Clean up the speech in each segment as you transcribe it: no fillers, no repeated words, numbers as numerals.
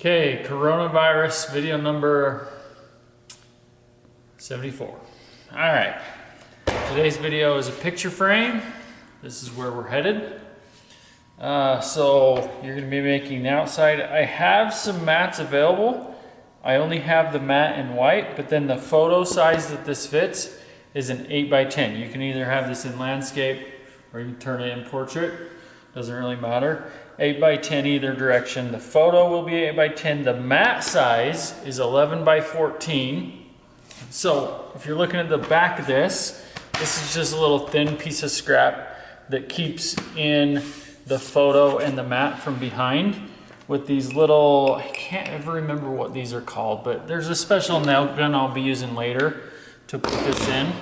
Okay, coronavirus video number 74. All right, today's video is a picture frame. This is where we're headed. So you're gonna be making the outside. I have some mats available. I only have the mat in white, but then the photo size that this fits is an 8x10. You can either have this in landscape or you can turn it in portrait. Doesn't really matter. 8x10 either direction. The photo will be 8x10. The mat size is 11x14. So if you're looking at the back of this, this is just a little thin piece of scrap that keeps in the photo and the mat from behind with these little, I can't ever remember what these are called, but there's a special nail gun I'll be using later to put this in.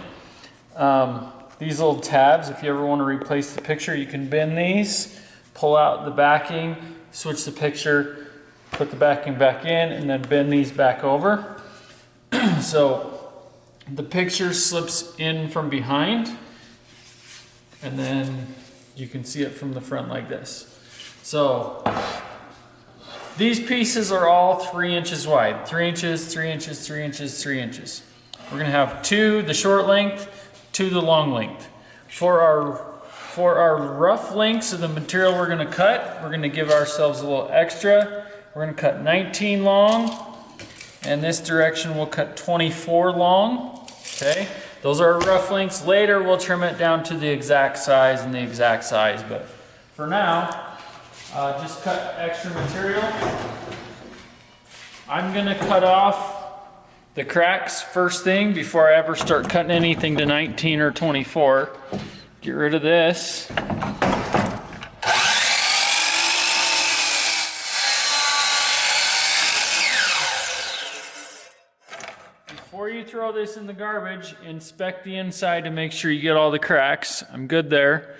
These little tabs, if you ever want to replace the picture, you can bend these, pull out the backing, switch the picture, put the backing back in, and then bend these back over. So the picture slips in from behind, and then you can see it from the front like this. So these pieces are all 3 inches wide. 3 inches, 3 inches, 3 inches, 3 inches. We're gonna have 2 the short length, 2 the long length. For our rough lengths of the material we're gonna cut, we're gonna give ourselves a little extra. We're gonna cut 19 long, and this direction we'll cut 24 long, okay? Those are our rough lengths. Later we'll trim it down to the exact size and the exact size, but for now, just cut extra material. I'm gonna cut off the cracks first thing before I ever start cutting anything to 19 or 24. Get rid of this. Before you throw this in the garbage, inspect the inside to make sure you get all the cracks. I'm good there.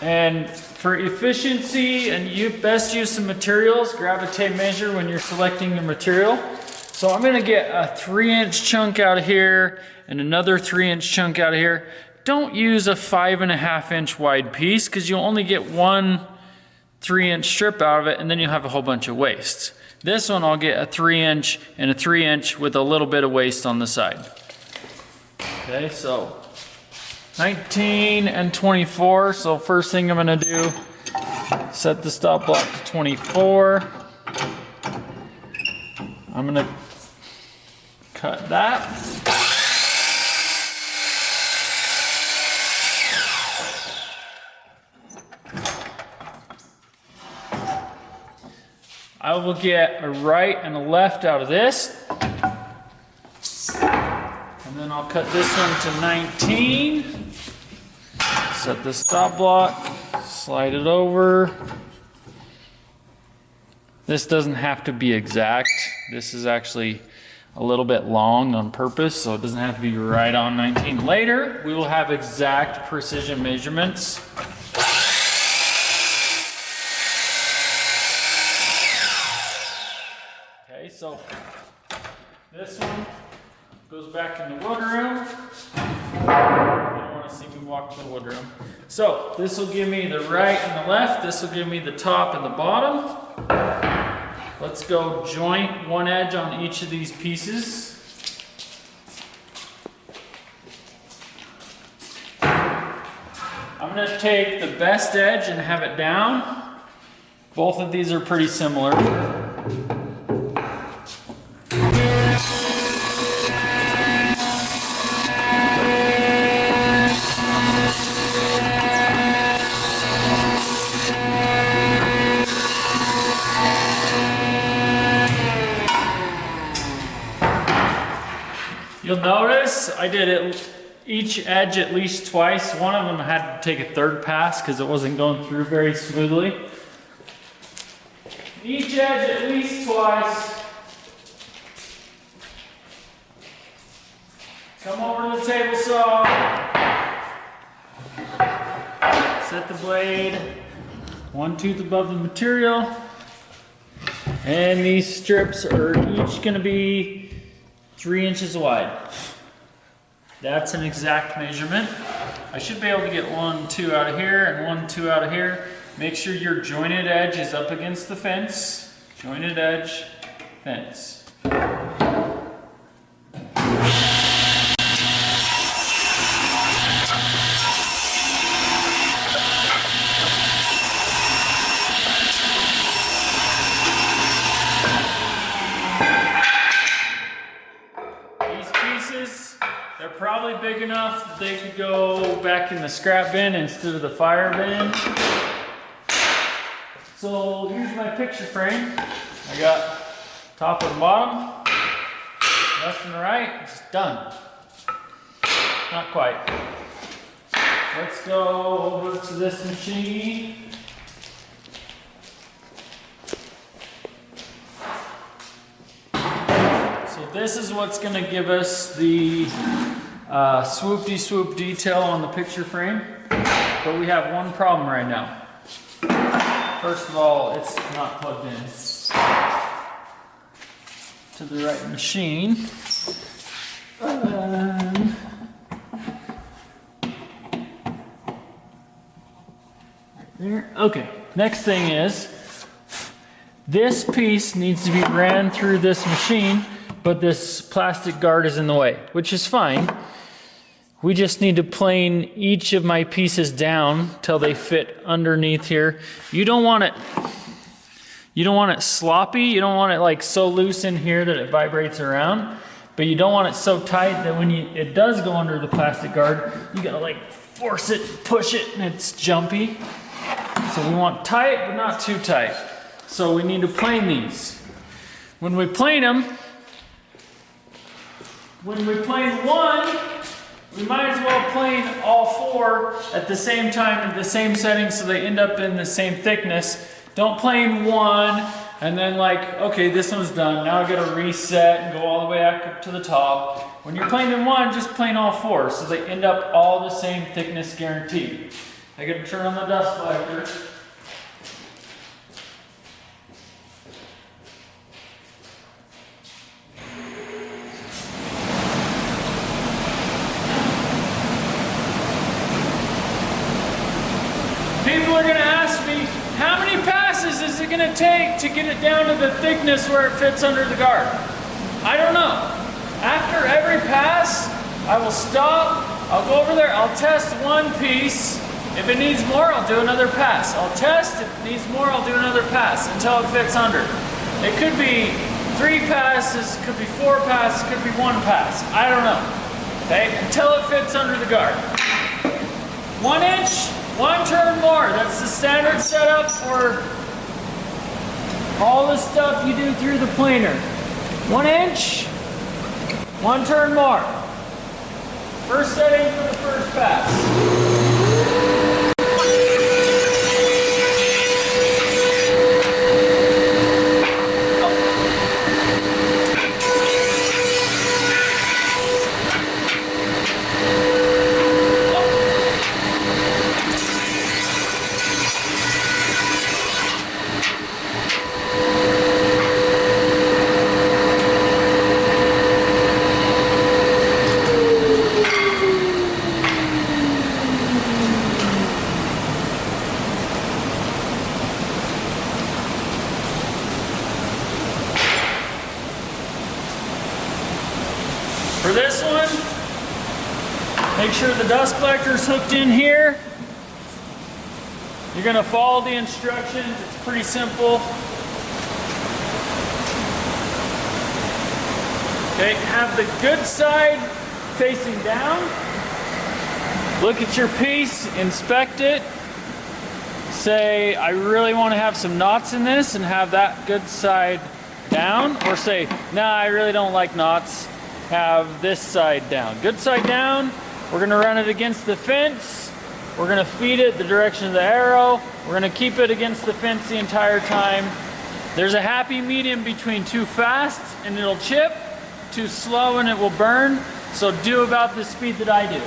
And for efficiency, and you best use some materials, grab a tape measure when you're selecting your material. So I'm gonna get a 3-inch chunk out of here and another 3-inch chunk out of here. Don't use a 5.5-inch wide piece because you'll only get one 3-inch strip out of it, and then you'll have a whole bunch of waste. This one I'll get a 3-inch and a 3-inch with a little bit of waste on the side. Okay, so 19 and 24. So first thing I'm gonna do, set the stop block to 24. I'm gonna cut that. I will get a right and a left out of this. And then I'll cut this one to 19. Set the stop block, slide it over. This doesn't have to be exact. This is actually a little bit long on purpose, so it doesn't have to be right on 19. Later, we will have exact precision measurements. Okay, so this one goes back in the wood room. You don't want to see me walk to the wood room. So this will give me the right and the left. This will give me the top and the bottom. Let's go joint one edge on each of these pieces. I'm going to take the best edge and have it down. Both of these are pretty similar. You'll notice I did it each edge at least twice. One of them had to take a third pass because it wasn't going through very smoothly. Each edge at least twice. Come over to the table saw. Set the blade 1 tooth above the material. And these strips are each going to be 3 inches wide. That's an exact measurement. I should be able to get 1, 2 out of here and 1, 2 out of here. Make sure your jointed edge is up against the fence. Jointed edge, fence. These pieces, they're probably big enough that they could go back in the scrap bin instead of the fire bin. So here's my picture frame. I got top and bottom, left and right, it's done. Not quite. Let's go over to this machine. So this is what's going to give us the swoop detail on the picture frame. But we have one problem right now. First of all, it's not plugged in to the right machine. Right there. Okay, next thing is, this piece needs to be ran through this machine, but this plastic guard is in the way, which is fine. We just need to plane each of my pieces down till they fit underneath here. You don't want it sloppy. You don't want it like so loose in here that it vibrates around, but you don't want it so tight that when it does go under the plastic guard, you gotta like force it, push it, and it's jumpy. So we want tight, but not too tight. So we need to plane these. When we plane them, when we plane one, we might as well plane all four at the same time in the same setting so they end up in the same thickness. Don't plane one and then like, okay, this one's done. Now I gotta reset and go all the way back up to the top. When you're planing one, just plane all four so they end up all the same thickness guaranteed. I gotta turn on the dust collector. People are going to ask me, how many passes is it going to take to get it down to the thickness where it fits under the guard? I don't know. After every pass, I will stop, I'll go over there, I'll test one piece. If it needs more, I'll do another pass. I'll test, if it needs more, I'll do another pass until it fits under. It could be 3 passes, it could be 4 passes, it could be 1 pass. I don't know. Okay, until it fits under the guard. 1 inch. 1 turn more. That's the standard setup for all the stuff you do through the planer. 1 inch, 1 turn more. First setting for the first pass. For this one, make sure the dust collector is hooked in here. You're going to follow the instructions. It's pretty simple. Okay, have the good side facing down. Look at your piece, inspect it. Say, I really want to have some knots in this and have that good side down. Or say, nah, I really don't like knots. Have this side down. Good side down. We're going to run it against the fence. We're going to feed it the direction of the arrow. We're going to keep it against the fence the entire time. There's a happy medium between too fast and it'll chip, too slow and it will burn. So do about the speed that I do.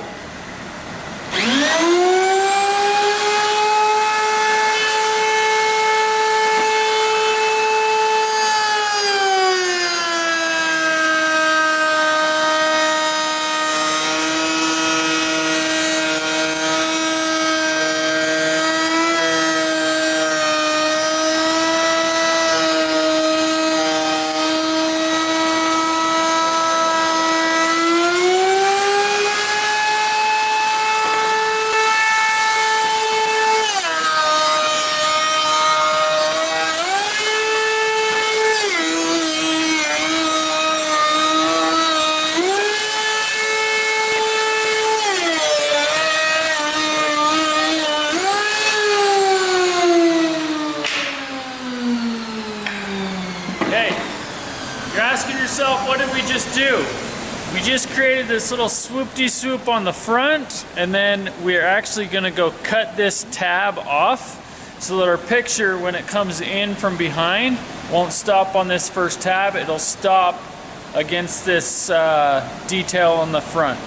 asking yourself, what did we just do? We just created this little swoop-de-swoop on the front, and then we're actually gonna go cut this tab off so that our picture, when it comes in from behind, won't stop on this first tab. It'll stop against this detail on the front.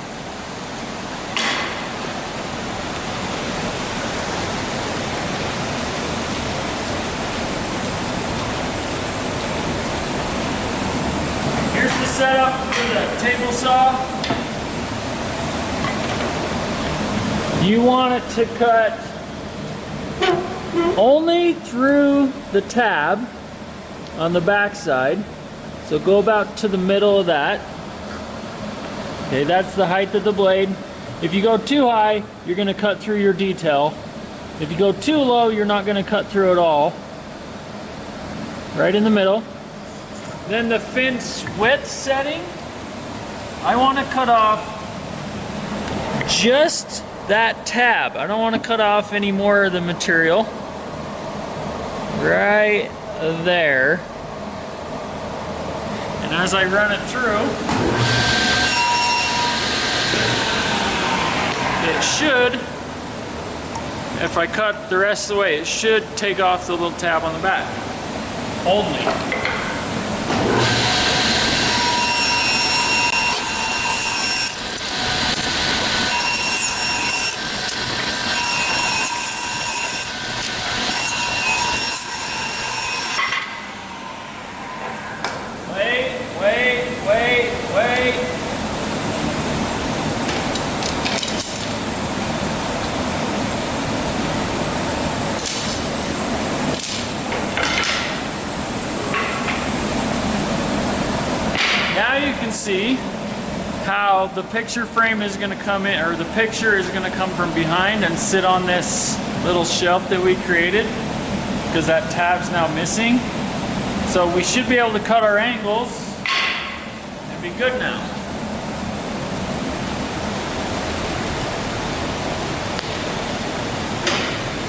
Here's the setup for the table saw. You want it to cut only through the tab on the back side. So go about to the middle of that. Okay, that's the height of the blade. If you go too high, you're going to cut through your detail. If you go too low, you're not going to cut through at all. Right in the middle. Then the fence width setting, I want to cut off just that tab. I don't want to cut off any more of the material. Right there. And as I run it through, it should, if I cut the rest of the way, it should take off the little tab on the back. Only. Wait. Now you can see how the picture frame is going to come in, or the picture is going to come from behind and sit on this little shelf that we created, because that tab's now missing. So we should be able to cut our angles and be good now.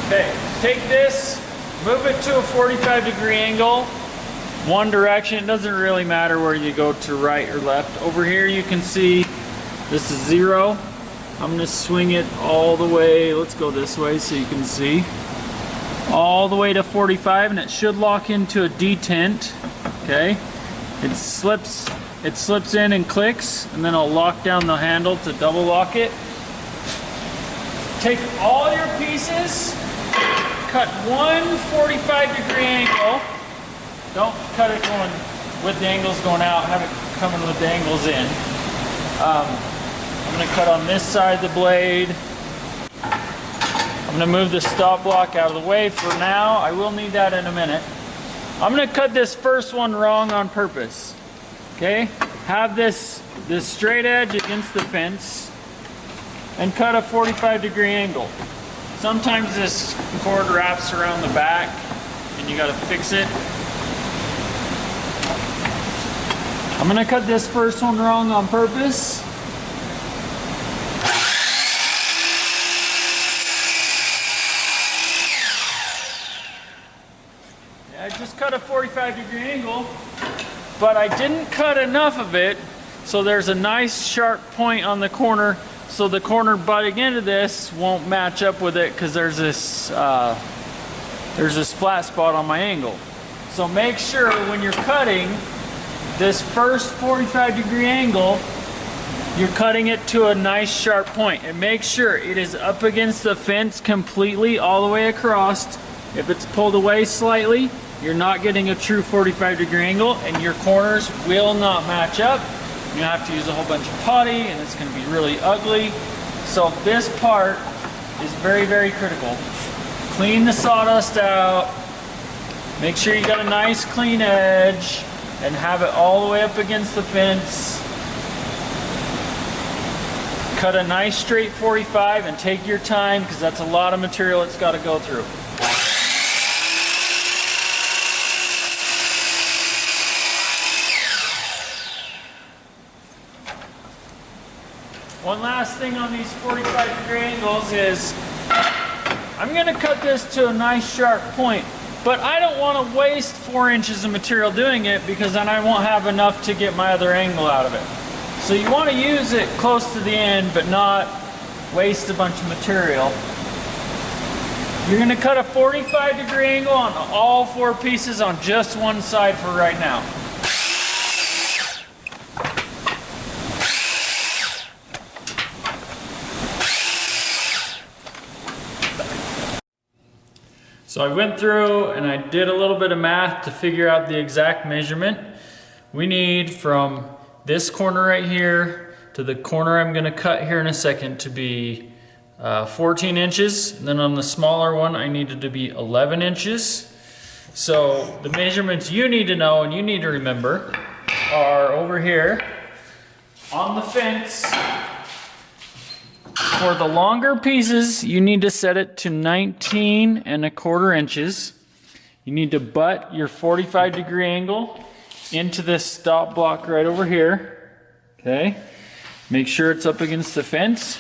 Okay, take this, move it to a 45-degree angle, one direction. It doesn't really matter where you go, to right or left. Over here you can see this is 0. I'm going to swing it all the way, let's go this way so you can see. All the way to 45, and it should lock into a detent. Okay, it slips in and clicks, and then I'll lock down the handle to double lock it. Take all your pieces, cut one 45-degree angle. Don't cut it going with the angles going out, have it coming with the angles in. I'm going to cut on this side of the blade. I'm going to move the stop block out of the way for now. I will need that in a minute. I'm going to cut this first one wrong on purpose. Okay? Have this straight edge against the fence and cut a 45-degree angle. Sometimes this cord wraps around the back and you got to fix it. I'm going to cut this first one wrong on purpose. I just cut a 45-degree angle, but I didn't cut enough of it so there's a nice sharp point on the corner, so the corner butting into this won't match up with it, because there's this flat spot on my angle. So make sure when you're cutting this first 45-degree angle, you're cutting it to a nice sharp point, and make sure it is up against the fence completely all the way across. If it's pulled away slightly, you're not getting a true 45-degree angle, and your corners will not match up. You're gonna have to use a whole bunch of putty, and it's gonna be really ugly. So this part is very, very critical. Clean the sawdust out. Make sure you got a nice clean edge, and have it all the way up against the fence. Cut a nice straight 45 and take your time, because that's a lot of material it's got to go through. One last thing on these 45-degree angles is I'm going to cut this to a nice sharp point. But I don't want to waste 4 inches of material doing it, because then I won't have enough to get my other angle out of it. So you want to use it close to the end, but not waste a bunch of material. You're going to cut a 45-degree angle on all 4 pieces on just one side for right now. So I went through and I did a little bit of math to figure out the exact measurement. We need from this corner right here to the corner I'm going to cut here in a second to be 14 inches. And then on the smaller one I needed to be 11 inches. So the measurements you need to know and you need to remember are over here on the fence. For the longer pieces, you need to set it to 19¼ inches. You need to butt your 45-degree angle into this stop block right over here. Okay? Make sure it's up against the fence.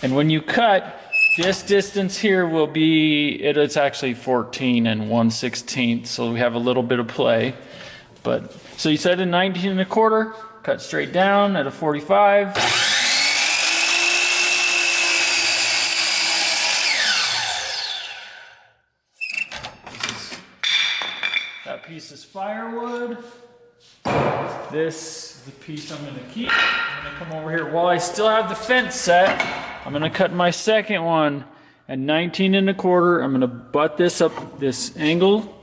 And when you cut, this distance here will be, it's actually 14 1/16, so we have a little bit of play. But so you set it 19¼ cut straight down at a 45. That piece is firewood. This is the piece I'm gonna keep. I'm gonna come over here. While I still have the fence set, I'm gonna cut my second one at 19¼ I'm gonna butt this up, this angle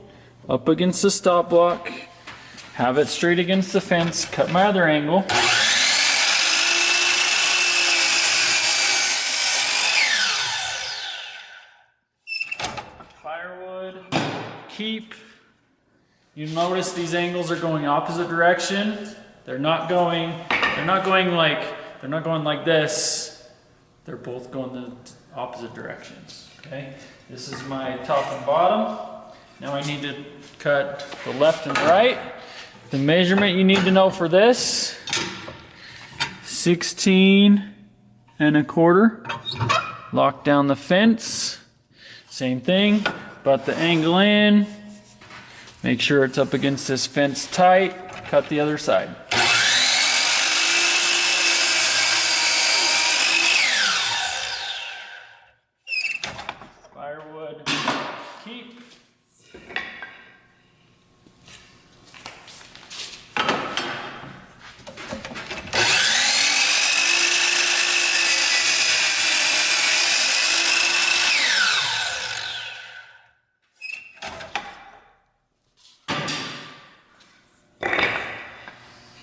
up against the stop block, have it straight against the fence, cut my other angle. Firewood, keep. You notice these angles are going opposite direction. They're not going like this. They're both going the opposite directions. Okay? This is my top and bottom. Now I need to cut the left and right. The measurement you need to know for this, 16¼ Lock down the fence. Same thing, butt the angle in. Make sure it's up against this fence tight. Cut the other side. Firewood, keep.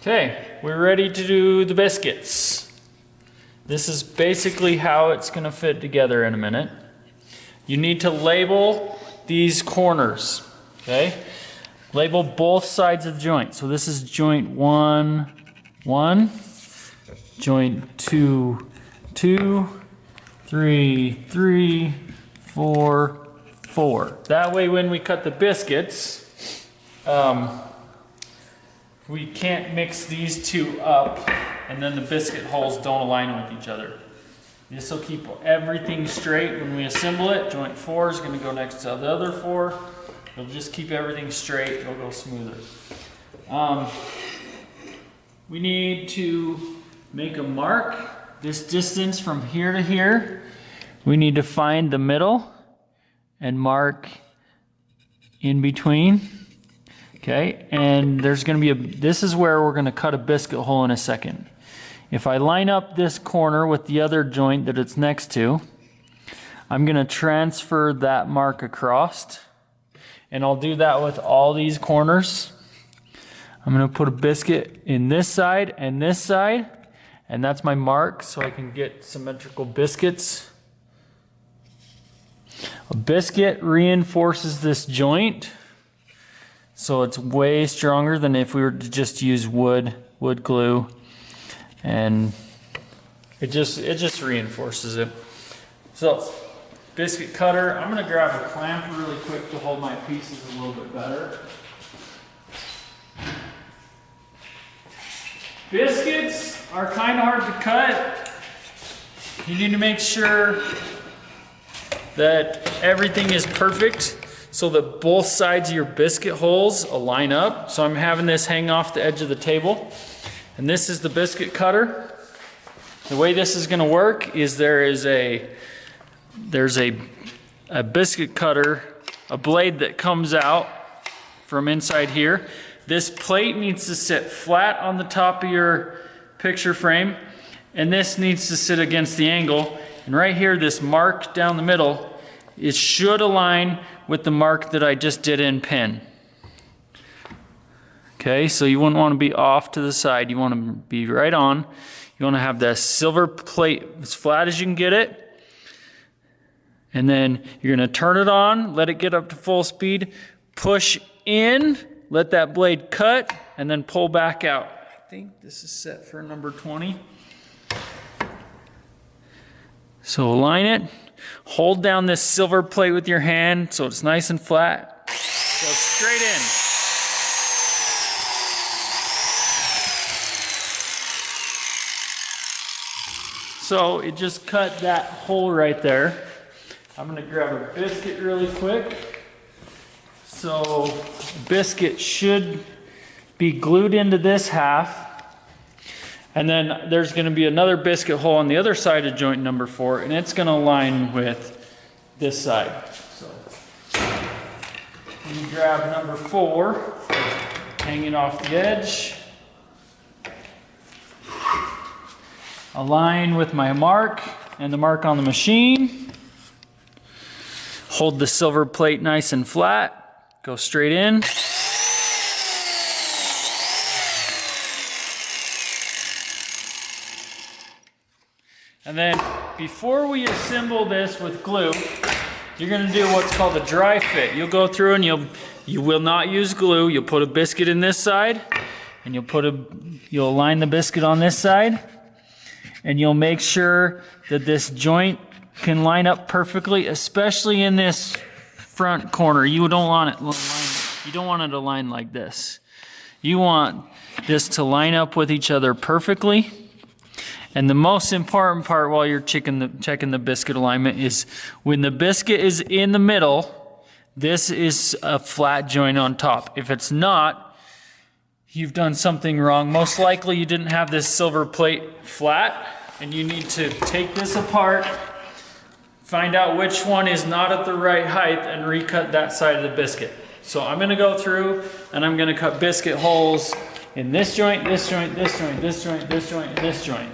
Okay, we're ready to do the biscuits. This is basically how it's going to fit together in a minute. You need to label these corners, okay? Label both sides of the joint. So this is joint 1, 1, joint 2, 2, 3, 3, 4, 4. That way when we cut the biscuits, we can't mix these two up and then the biscuit holes don't align with each other. This will keep everything straight when we assemble it. Joint 4 is going to go next to the other 4. It'll just keep everything straight. It'll go smoother. We need to make a mark. This distance from here to here, we need to find the middle and mark in between. Okay, and there's going to be this is where we're going to cut a biscuit hole in a second. If I line up this corner with the other joint that it's next to, I'm going to transfer that mark across, and I'll do that with all these corners. I'm going to put a biscuit in this side, and that's my mark so I can get symmetrical biscuits. A biscuit reinforces this joint, so it's way stronger than if we were to just use wood glue, and it just reinforces it. So, biscuit cutter. I'm gonna grab a clamp really quick to hold my pieces a little bit better. Biscuits are kind of hard to cut. You need to make sure that everything is perfect. so that both sides of your biscuit holes line up. So I'm having this hang off the edge of the table. And this is the biscuit cutter. The way this is gonna work is there's a biscuit cutter, a blade that comes out from inside here. This plate needs to sit flat on the top of your picture frame, and this needs to sit against the angle. And right here, this mark down the middle, it should align with the mark that I just did in pin. Okay, so you wouldn't want to be off to the side. You want to be right on. You want to have that silver plate as flat as you can get it. And then you're going to turn it on, let it get up to full speed, push in, let that blade cut, and then pull back out. I think this is set for number 20. So align it, hold down this silver plate with your hand so it's nice and flat. Go straight in. So it just cut that hole right there. I'm gonna grab a biscuit really quick. So biscuit should be glued into this half. And then there's gonna be another biscuit hole on the other side of joint number 4, and it's gonna align with this side. So you grab number 4, hanging off the edge. Align with my mark and the mark on the machine. Hold the silver plate nice and flat. Go straight in. And then before we assemble this with glue, you're gonna do what's called a dry fit. You'll go through and you will not use glue. You'll put a biscuit in this side, and you'll align the biscuit on this side, and you'll make sure that this joint can line up perfectly, especially in this front corner. You don't want it to line like this. You want this to line up with each other perfectly. And the most important part while you're checking the biscuit alignment is when the biscuit is in the middle, this is a flat joint on top. If it's not, you've done something wrong. Most likely you didn't have this silver plate flat, and you need to take this apart, find out which one is not at the right height, and recut that side of the biscuit. So I'm gonna go through and I'm gonna cut biscuit holes in this joint, this joint, this joint, this joint, this joint, and this joint.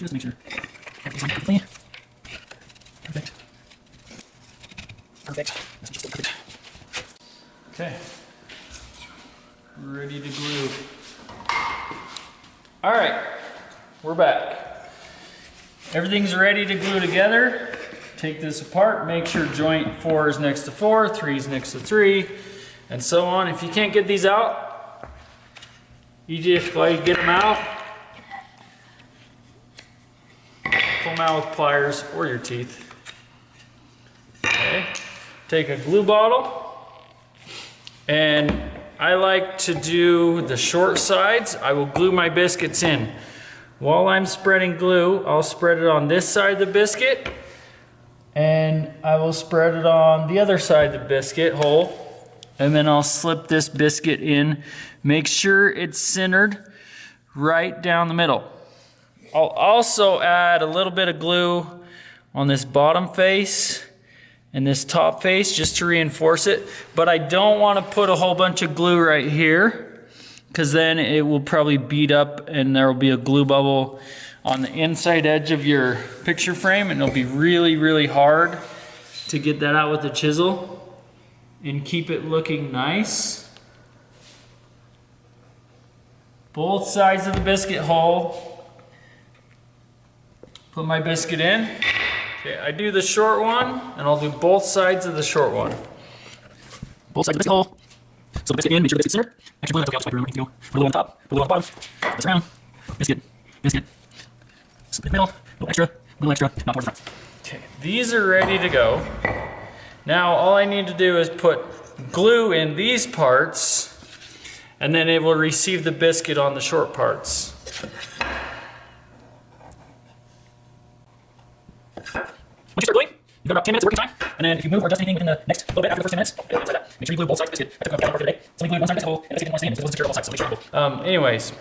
Just make sure everything's on perfectly. Perfect. Perfect. That's just perfect. Okay. Ready to glue. All right, we're back. Everything's ready to glue together. Take this apart, make sure joint 4 is next to 4, 3 is next to 3, and so on. If you can't get these out, you just like get them out, pull them out with pliers or your teeth. Okay. Take a glue bottle, and I like to do the short sides. I will glue my biscuits in. While I'm spreading glue, I'll spread it on this side of the biscuit, and I will spread it on the other side of the biscuit hole, and then I'll slip this biscuit in. Make sure it's centered right down the middle. I'll also add a little bit of glue on this bottom face and this top face just to reinforce it, but I don't want to put a whole bunch of glue right here, because then it will probably bead up and there will be a glue bubble on the inside edge of your picture frame, and it'll be really, really hard to get that out with a chisel and keep it looking nice. Both sides of the biscuit hole. Put my biscuit in. Okay, I do the short one, and I'll do both sides of the short one. Both sides of the biscuit hole. So the biscuit in, make sure the biscuit's centered. Actually, glue, that's okay, I'll just wipe it real quick. Put a little on the top, put a little on the bottom. This around. Biscuit, biscuit. Split middle, a little extra, not towards the front. Okay, these are ready to go. Now all I need to do is put glue in these parts, and then it will receive the biscuit on the short parts. Once you start gluing, you've got about 10 minutes of working time, and then if you move or adjust anything within the next little bit after the first 10 minutes, it's like that. Make sure you glue both sides of the biscuit. I took up the part of the day. Somebody glued one side of the hole, and the biscuit didn't want to stay in, so it wasn't secure on both sides, so make sure you glue. Anyways,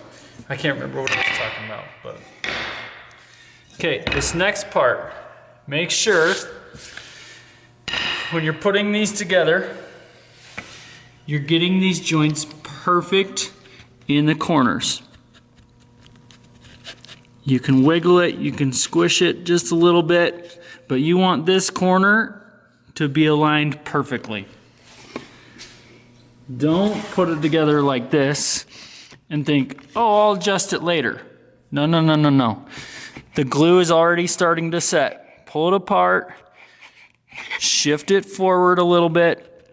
I can't remember what I was talking about, but. Okay, this next part, make sure when you're putting these together, you're getting these joints perfect in the corners. You can wiggle it, you can squish it just a little bit, but you want this corner to be aligned perfectly. Don't put it together like this and think, oh, I'll adjust it later. No, no, no, no, no. The glue is already starting to set. Pull it apart, shift it forward a little bit,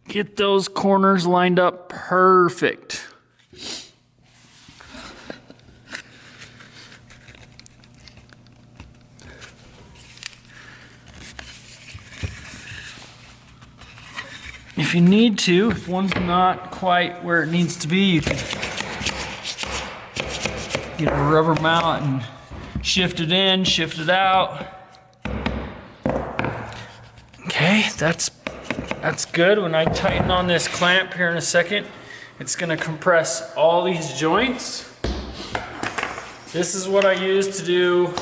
get those corners lined up perfect. If you need to, if one's not quite where it needs to be, you can get a rubber mallet and shift it in, shift it out. Okay, that's good. When I tighten on this clamp here in a second, it's gonna compress all these joints. This is what I use to do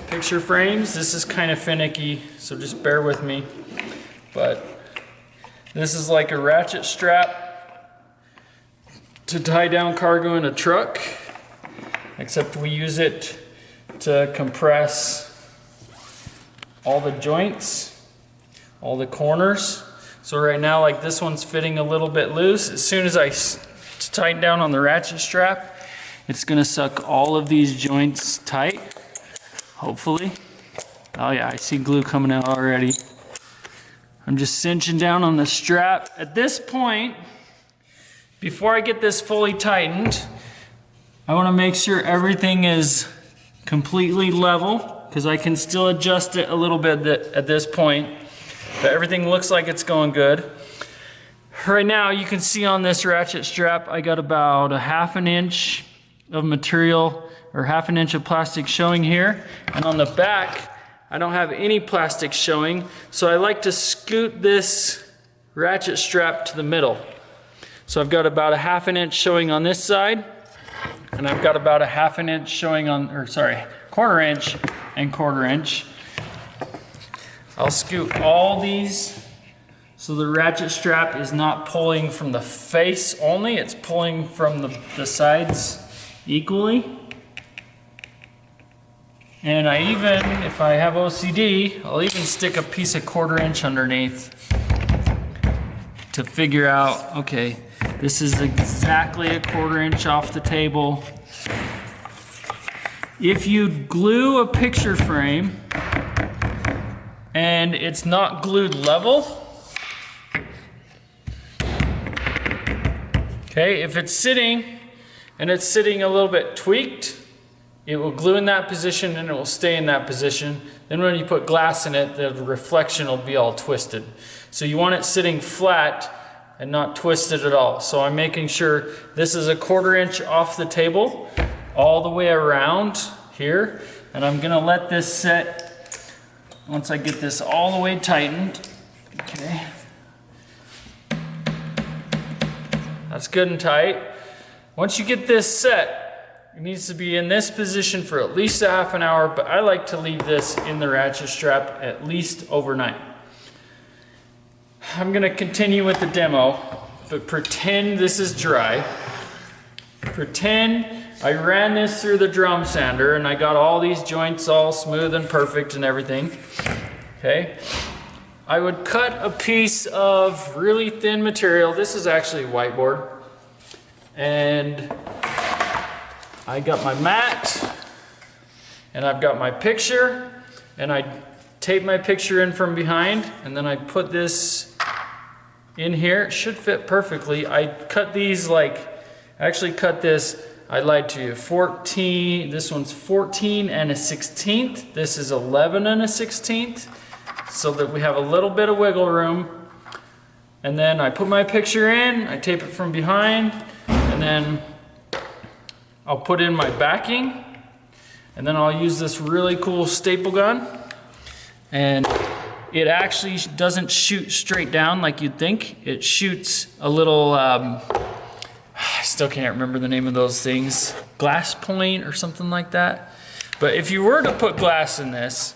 picture frames. This is kind of finicky, so just bear with me. But this is like a ratchet strap to tie down cargo in a truck, except we use it to compress all the joints, all the corners. So right now, like this one's fitting a little bit loose. As soon as I tighten down on the ratchet strap, it's gonna suck all of these joints tight, hopefully. Oh yeah, I see glue coming out already. I'm just cinching down on the strap. At this point, before I get this fully tightened, I wanna make sure everything is completely level, because I can still adjust it a little bit at this point, but everything looks like it's going good. Right now, you can see on this ratchet strap, I got about a 1/2 inch of material, or 1/2 inch of plastic showing here, and on the back, I don't have any plastic showing, so I like to scoot this ratchet strap to the middle. So I've got about a 1/2 inch showing on this side, and I've got about a 1/2 inch showing on, or sorry, 1/4 inch and 1/4 inch. I'll scoot all these so the ratchet strap is not pulling from the face only, it's pulling from the sides equally. And I even, if I have OCD, I'll even stick a piece of 1/4 inch underneath to figure out, okay, this is exactly a 1/4 inch off the table. If you glue a picture frame and it's not glued level, okay, if it's sitting and it's sitting a little bit tweaked, it will glue in that position and it will stay in that position. Then when you put glass in it, the reflection will be all twisted. So you want it sitting flat and not twisted at all. So I'm making sure this is a 1/4 inch off the table all the way around here. And I'm gonna let this set once I get this all the way tightened. Okay. That's good and tight. Once you get this set, it needs to be in this position for at least a 1/2 hour, but I like to leave this in the ratchet strap at least overnight. I'm gonna continue with the demo, but pretend this is dry. Pretend I ran this through the drum sander and I got all these joints all smooth and perfect and everything, okay? I would cut a piece of really thin material. This is actually whiteboard. And I got my mat, and I've got my picture, and I tape my picture in from behind, and then I put this in here. It should fit perfectly. I cut these actually cut this, I lied to you, 14, this one's 14 and a 16th. This is 11 and a 16th, so that we have a little bit of wiggle room. And then I put my picture in, I tape it from behind, and then I'll put in my backing, and then I'll use this really cool staple gun. And it actually doesn't shoot straight down like you'd think. It shoots a little, I still can't remember the name of those things, glass point or something like that. But if you were to put glass in this,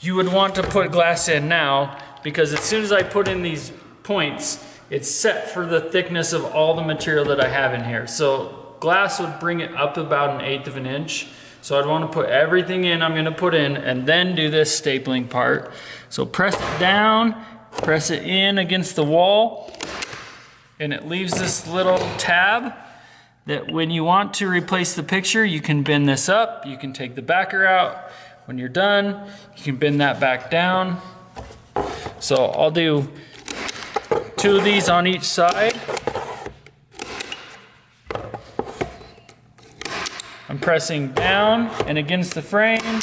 you would want to put glass in now, because as soon as I put in these points, it's set for the thickness of all the material that I have in here. So glass would bring it up about 1/8 of an inch. So I'd want to put everything in I'm going to put in, and then do this stapling part. So press it down, press it in against the wall, and it leaves this little tab that when you want to replace the picture, you can bend this up, you can take the backer out. When you're done, you can bend that back down. So I'll do 2 of these on each side. I'm pressing down and against the frame.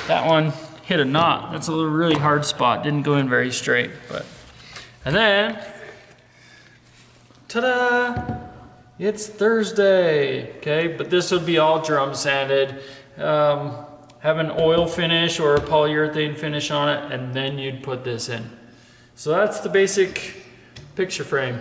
That one hit a knot. That's a really hard spot. Didn't go in very straight, but. And then, ta-da! It's Thursday, okay? But this would be all drum sanded. Have an oil finish or a polyurethane finish on it, and then you'd put this in. So that's the basic picture frame.